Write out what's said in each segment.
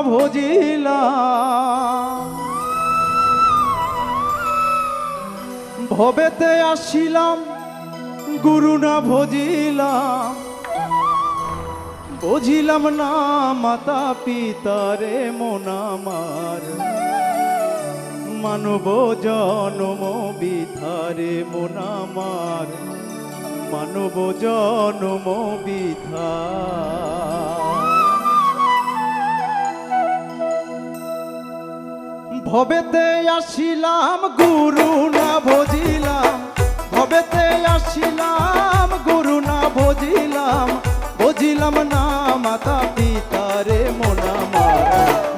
ভজিলাম, ভবেতে আসিলাম গুরু না ভজিলাম, বুঝিলাম না মাতা পিতারে মন আমার, মানব জনম বিথারে মন আমার, মানব জনম বিথা। ভবেতে আসিলাম গুরু না ভজিলাম, ভবেতে আসিলাম গুরু না ভজিলাম, বুঝিলাম না মাতা পিতারে মন আমার,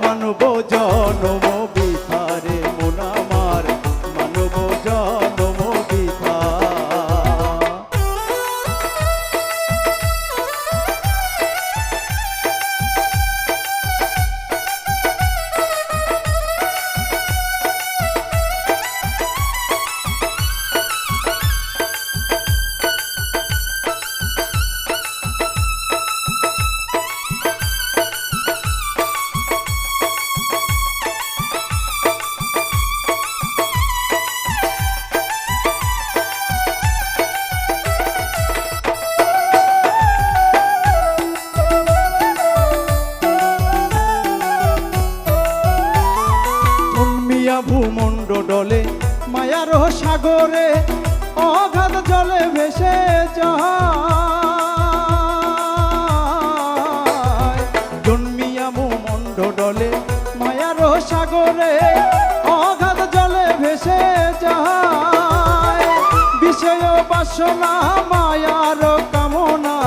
মানব জনম বিথারে মন আমার, মানব জনম বিথা। ভূমণ্ডলে মায়ার সাগরে অগাধ জলে ভেসে যায়, জন্মিয়া ভূমণ্ডলে মায়ার সাগরে অগাধ জলে ভেসে যায়, বিষয় বাসনা মায়ার কামনা,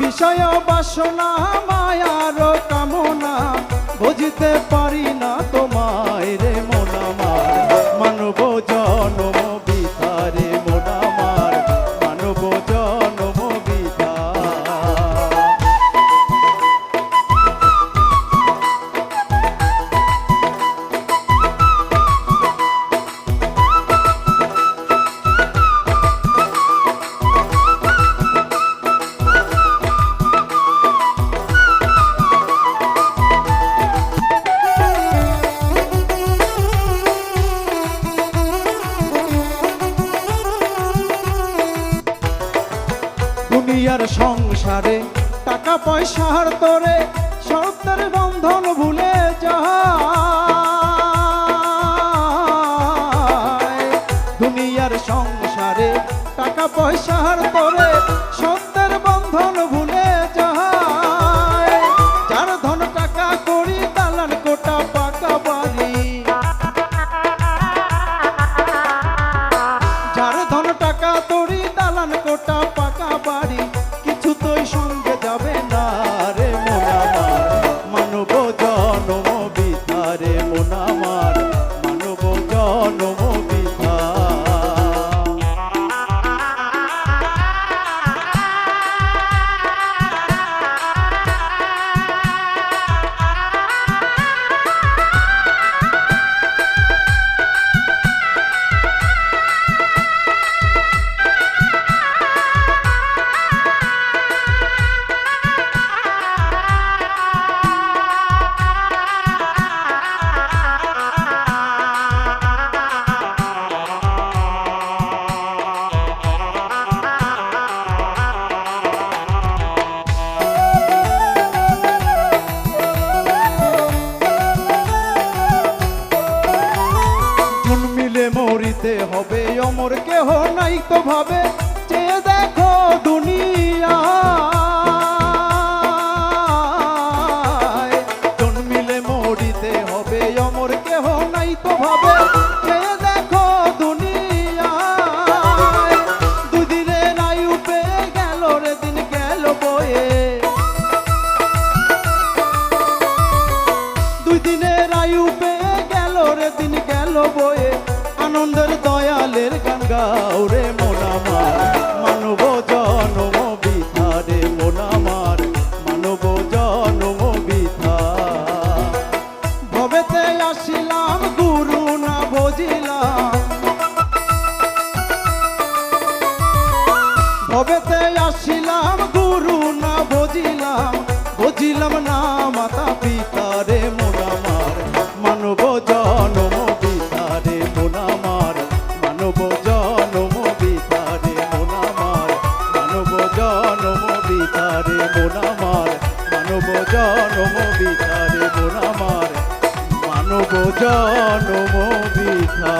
বিষয় বাসনা মায়ার কামনা, বুঝতে পারি না তোমায় রে মন আমার, মানব জনম বিথারে মন আমার, মানব জনম বিথা। দুনিয়ার সংসারে টাকা পয়সার তোরে সত্যের বন্ধন ভুলে যায়, দুনিয়ার সংসারে টাকা পয়সার তোরে সত্যের বন্ধন ভুলে যায়, যার ধন টাকা করি দালান কোটা পাকা বাড়ি, যার ধন টাকা তরি দালান কোটা পাকা বাড়ি, কিছু তোই সঙ্গে যাবে না রে মন আমার, মানব জনম বিথারে মন আমার, মানব জনম বিথা। মরিতে হবে অমর কেহ নাই তো ভাবে, চেয়ে দেখো দুনিয়া, জন্মিলে মরিতে হবে অমর কেহ নাই তো ভাবে, চেয়ে দেখো দুনিয়া, দুদিনের আয়ু পেয়ে গেল রে দিন গেল বয়ে, দুই দিনের আয়ু পেয়ে গেল রে দিন গেল বয়ে, আনন্দের দয়ালের গান গাও রে মন আমার, মানব জনম বিথারে মন আমার, মানব জনম বিথা। ভবেতে আসিলাম গুরু না ভজিলাম, ভবেতে আসিলাম গুরু না জনম বিধা